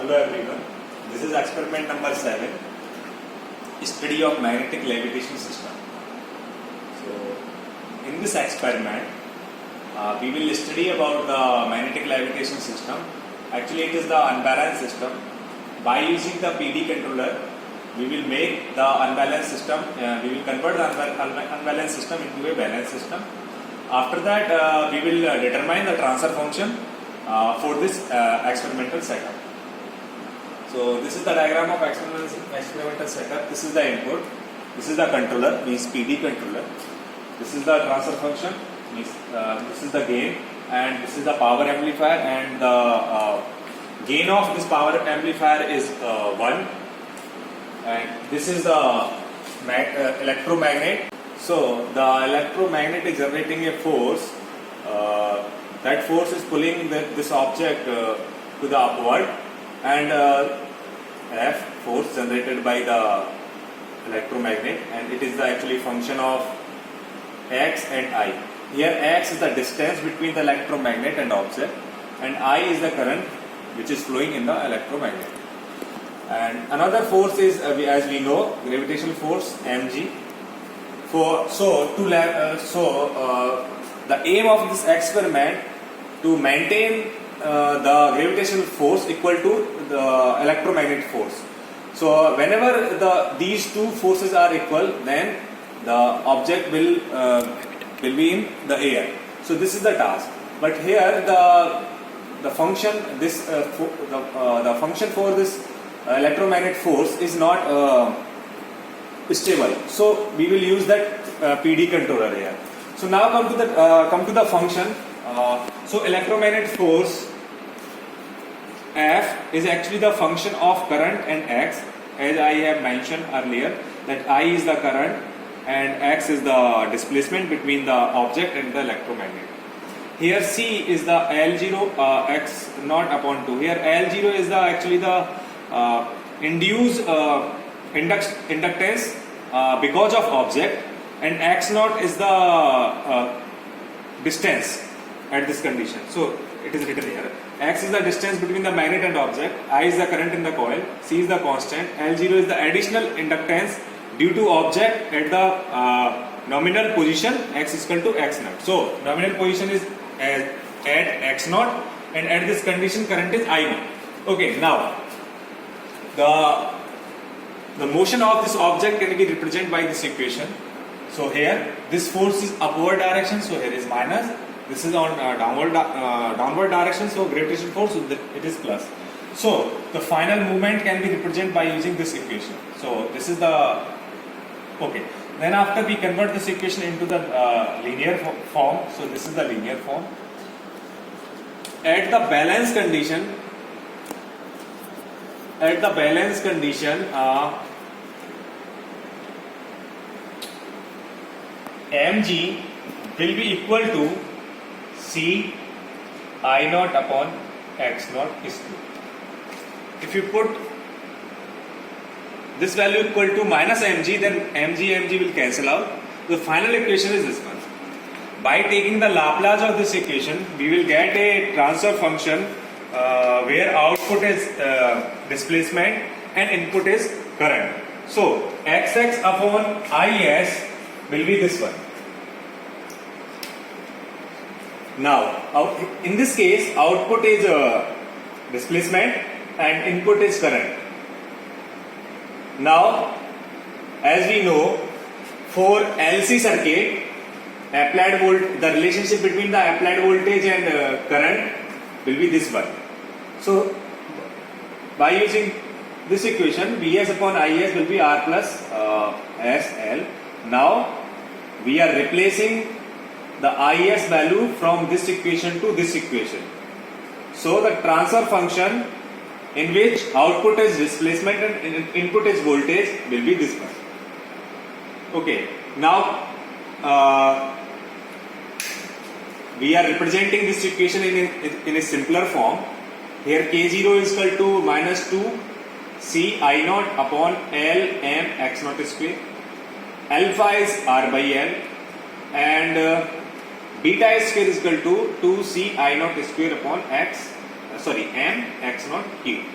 Hello everyone, this is experiment number 7, study of magnetic levitation system. So, in this experiment, we will study about the magnetic levitation system. Actually, it is the unbalanced system. By using the PD controller, we will make the unbalanced system, we will convert the unbalanced system into a balanced system. After that, we will determine the transfer function for this experimental setup. So this is the diagram of experimental setup. This is the input. This is the controller, means PD controller. This is the transfer function, means this is the gain, and this is the power amplifier, and the gain of this power amplifier is 1. And this is the electromagnet. So the electromagnet is generating a force. That force is pulling this object to the upward, and F, force generated by the electromagnet, and it is the actually function of x and I. Here x is the distance between the electromagnet and object, and I is the current which is flowing in the electromagnet. And another force is, as we know, gravitational force mg. The aim of this experiment to maintain the gravitational force equal to the electromagnetic force. So whenever these two forces are equal, then the object will be in the air. So this is the task. But here the function the function for this electromagnetic force is not stable. So we will use that PD controller here. So now come to the function. So electromagnetic force F is actually the function of current and x, as I have mentioned earlier, that I is the current and x is the displacement between the object and the electromagnet. Here C is the L0 x naught upon 2. Here L0 is actually the induced inductance because of object, and x naught is the distance at this condition. So it is written here. X is the distance between the magnet and object, I is the current in the coil, C is the constant, L0 is the additional inductance due to object at the nominal position x is equal to x naught. So nominal position is at x naught, and at this condition current is I naught. Okay, now the motion of this object can be represented by this equation. So here this force is upward direction, so here is minus. This is on downward direction, so gravitational force, so it is plus. So the final movement can be represented by using this equation. So this is the okay. Then after we convert this equation into the linear form, so this is the linear form. At the balance condition, mg will be equal to C I naught upon x naught is 2. If you put this value equal to minus mg, then mg will cancel out. The final equation is this one. By taking the Laplace of this equation, we will get a transfer function where output is displacement and input is current. So xx upon is will be this one. Now, in this case, output is displacement and input is current. Now, as we know, for LC circuit, the relationship between the applied voltage and current will be this one. So, by using this equation, Vs upon Is will be R plus SL. Now, we are replacing the Is value from this equation to this equation. So the transfer function in which output is displacement and input is voltage will be this one. Okay, now we are representing this equation in a simpler form. Here K0 is equal to minus 2 C I naught upon L M x naught square. Alpha is R by L, and beta square is equal to 2c I naught square upon m x naught cube.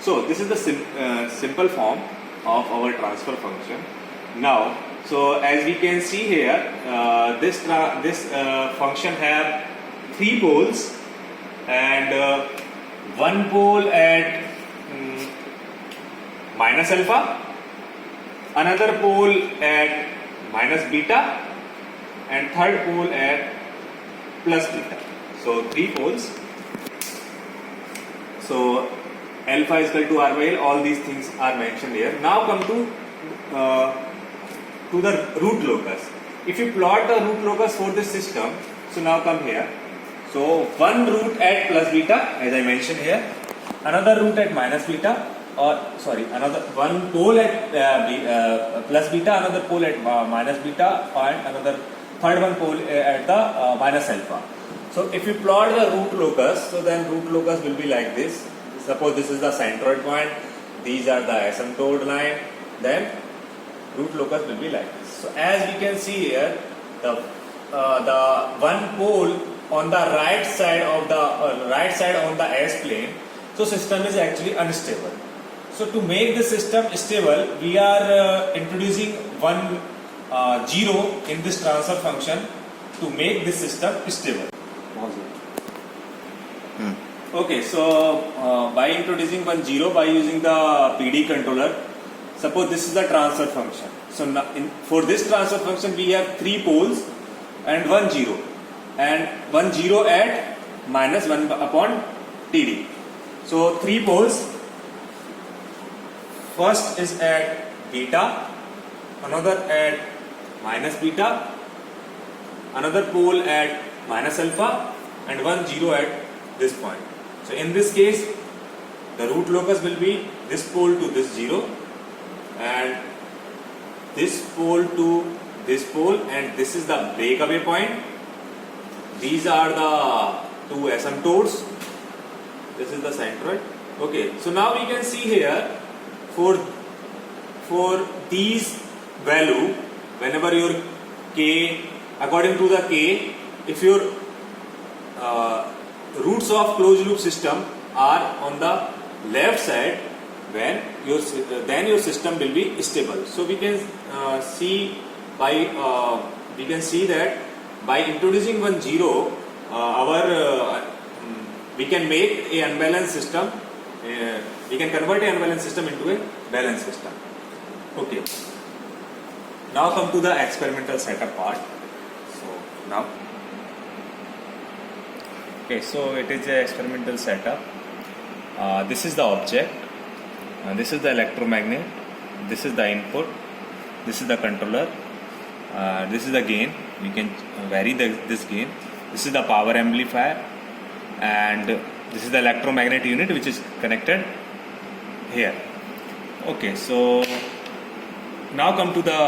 So this is the simple form of our transfer function. Now, so as we can see here, this function have 3 poles, and one pole at minus alpha, another pole at minus beta, and third pole at plus beta. So 3 poles. So alpha is equal to r by L. All these things are mentioned here. Now come to the root locus. If you plot the root locus for this system, so now come here. So one root at plus beta, as I mentioned here, another root at minus beta, or sorry, another one pole at plus beta, another pole at minus beta, and another third one pole at the minus alpha. So if you plot the root locus, so then root locus will be like this. Suppose this is the centroid point, these are the asymptote line, then root locus will be like this. So as we can see here, the one pole on the right side of the on the S plane, so system is actually unstable. So to make the system stable, we are introducing one 0 in this transfer function to make this system stable. Okay, so by introducing one 0 by using the PD controller, suppose this is the transfer function. So now for this transfer function we have 3 poles and one 0, and one 0 at minus 1 upon TD. So 3 poles. First is at beta, another at minus beta, another pole at minus alpha, and one 0 at this point. So in this case, the root locus will be this pole to this 0, and this pole to this pole, and this is the breakaway point. These are the 2 asymptotes. This is the centroid. Okay, so now we can see here, for these value, whenever your k, according to the k, if your roots of closed loop system are on the left side, then your system will be stable. So we can see that by introducing one 0, we can make a unbalanced system. We can convert an unbalanced system into a balanced system. Okay. Now come to the experimental setup part. So now, okay, so it is a experimental setup. This is the object. This is the electromagnet. This is the input. This is the controller. This is the gain. We can vary this gain. This is the power amplifier, and this is the electromagnet unit which is connected here. Okay, so now come to the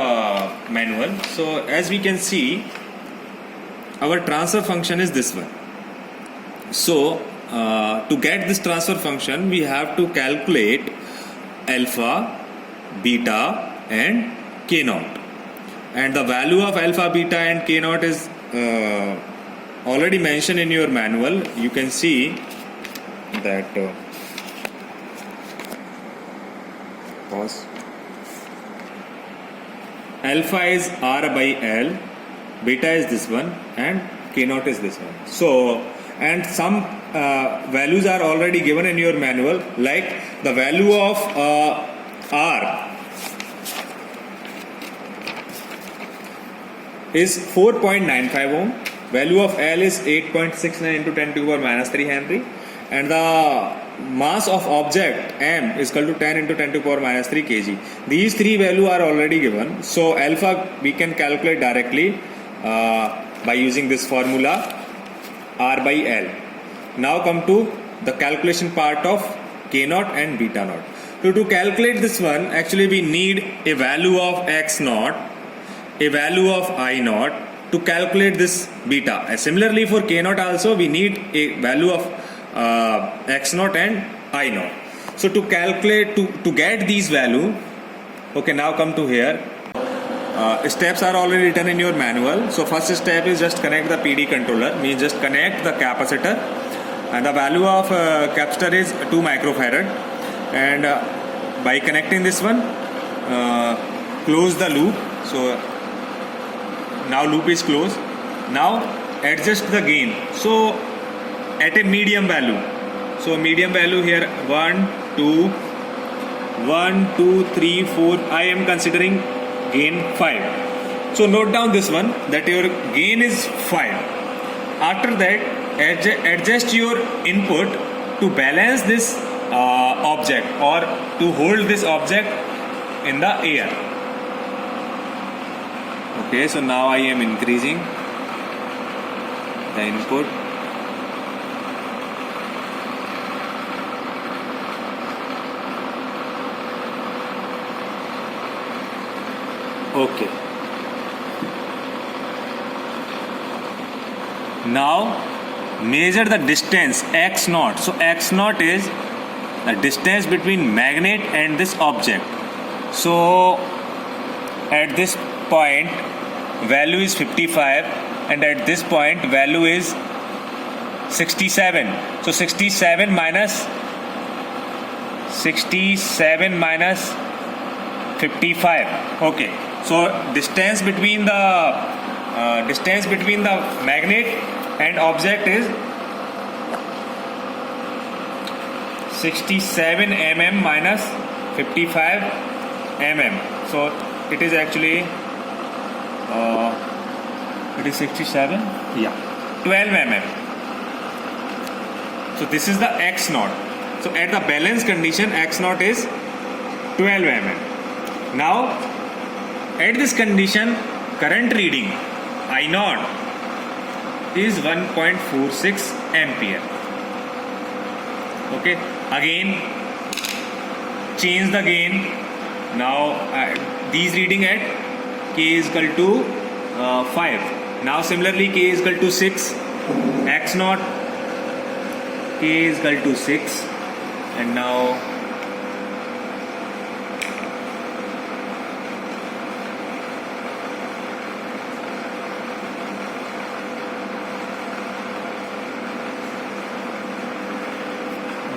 manual. So as we can see, our transfer function is this one. So to get this transfer function, we have to calculate alpha, beta, and k naught. And the value of alpha, beta, and k naught is already mentioned in your manual. You can see that pause. Alpha is r by L, beta is this one, and k naught is this one. So, and some values are already given in your manual, like the value of r is 4.95 ohm, value of L is 8.69 into 10 to the power minus 3 Henry, and the mass of object M is equal to 10 into 10 to the power minus 3 kg. These 3 values are already given. So alpha we can calculate directly by using this formula R by L. Now come to the calculation part of K naught and beta naught. So to calculate this one, actually we need a value of X naught, a value of I naught to calculate this beta. Similarly for K naught also we need a value of X naught and I naught. So to calculate, to get these value, okay, now come to here. Steps are already written in your manual. So first step is just connect the PD controller, means just connect the capacitor, and the value of capacitor is 2 microfarad, and by connecting this one, close the loop. So now loop is closed. Now adjust the gain. So at a medium value. So medium value here 1, 2, 3, 4. I am considering gain 5. So note down this one, that your gain is 5. After that, adjust your input to balance this object or to hold this object in the air. Okay, so now I am increasing the input. Okay. Now measure the distance x naught. So x naught is the distance between magnet and this object. So at this point value is 55 and at this point value is 67. So 67 minus 55. Okay. So distance between the magnet and object is 67 mm minus 55 mm. So it is actually it is 67, yeah, 12 mm. So this is the x naught. So at the balance condition, x naught is 12 mm. Now at this condition, current reading I naught is 1.46 ampere. Okay, again change the gain. Now these reading at k is equal to 5. Now similarly k is equal to 6, x naught k is equal to 6, and now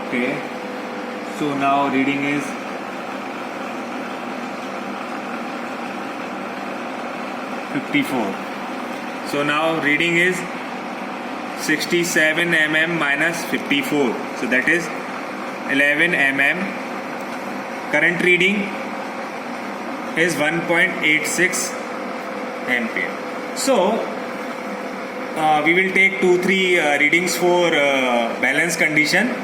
okay, so now reading is 54. So now reading is 67 mm minus 54. So that is 11 mm. Current reading is 1.86 ampere. So we will take 2-3 readings for balance condition.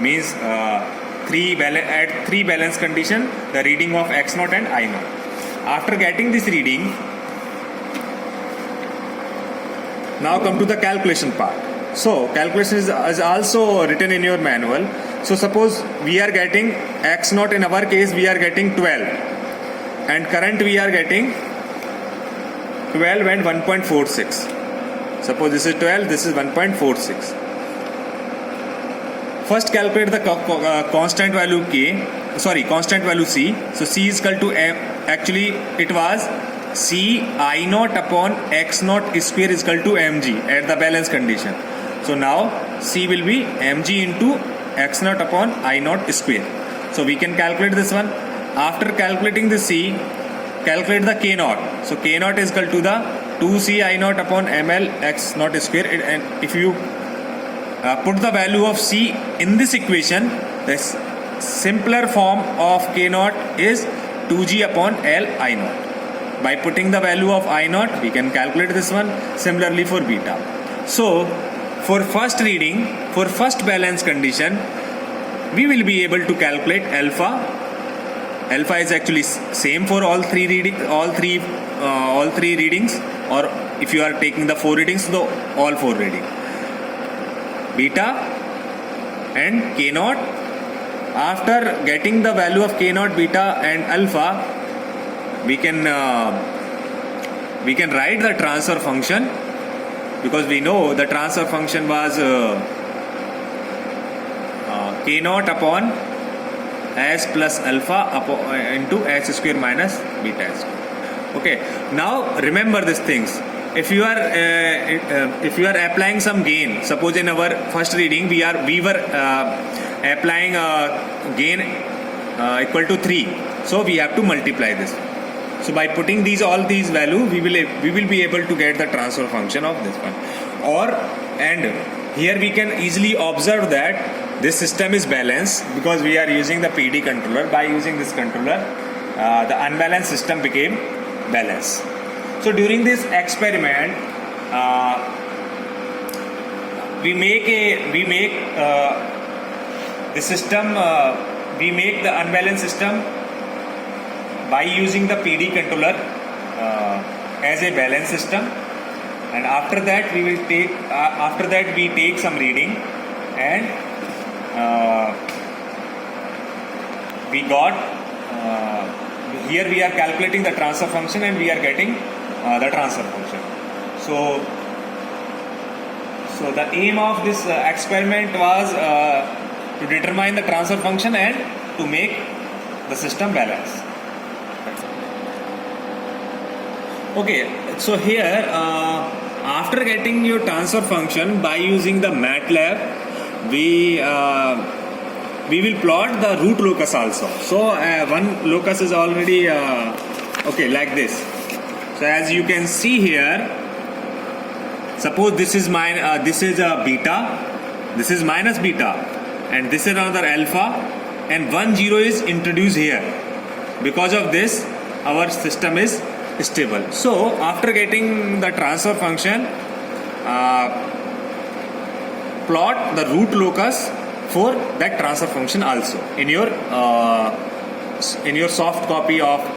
Means at 3 balance condition, the reading of x naught and I naught. After getting this reading, now come to the calculation part. So calculation is also written in your manual. So suppose we are getting x naught, in our case we are getting 12, and current we are getting 12 and 1.46. Suppose this is 12, this is 1.46. First calculate the constant value C. So C is equal to m. Actually it was C I naught upon x naught square is equal to mg at the balance condition. So now C will be mg into x naught upon I naught square. So we can calculate this one. After calculating the C, calculate the k naught. So k naught is equal to the 2c I naught upon ml x naught square. And if you put the value of C in this equation, the simpler form of k naught is 2g upon L I naught. By putting the value of I naught, we can calculate this one. Similarly for beta. So for first reading, for first balance condition, we will be able to calculate alpha. Alpha is actually same for all three readings, or if you are taking the 4 readings, so all 4 readings. Beta and k naught. After getting the value of k naught, beta and alpha, we can write the transfer function, because we know the transfer function was k naught upon s plus alpha into s square minus beta square. Okay, now remember these things. If you are applying some gain, suppose in our first reading we were applying a gain equal to 3. So we have to multiply this. So by putting all these value, we will be able to get the transfer function of this one. And here we can easily observe that this system is balanced because we are using the PD controller. By using this controller, the unbalanced system became balanced. So during this experiment, we make the unbalanced system by using the PD controller as a balanced system, and after that we take some reading, and we got here we are calculating the transfer function and we are getting the transfer function. So the aim of this experiment was to determine the transfer function and to make the system balanced. Okay, so here after getting your transfer function by using the MATLAB, we will plot the root locus also. So one locus is already okay, like this. So as you can see here, suppose this is a beta, this is minus beta, and this is another alpha, and 1 0 is introduced here. Because of this, our system is stable. So after getting the transfer function, plot the root locus for that transfer function also in your soft copy of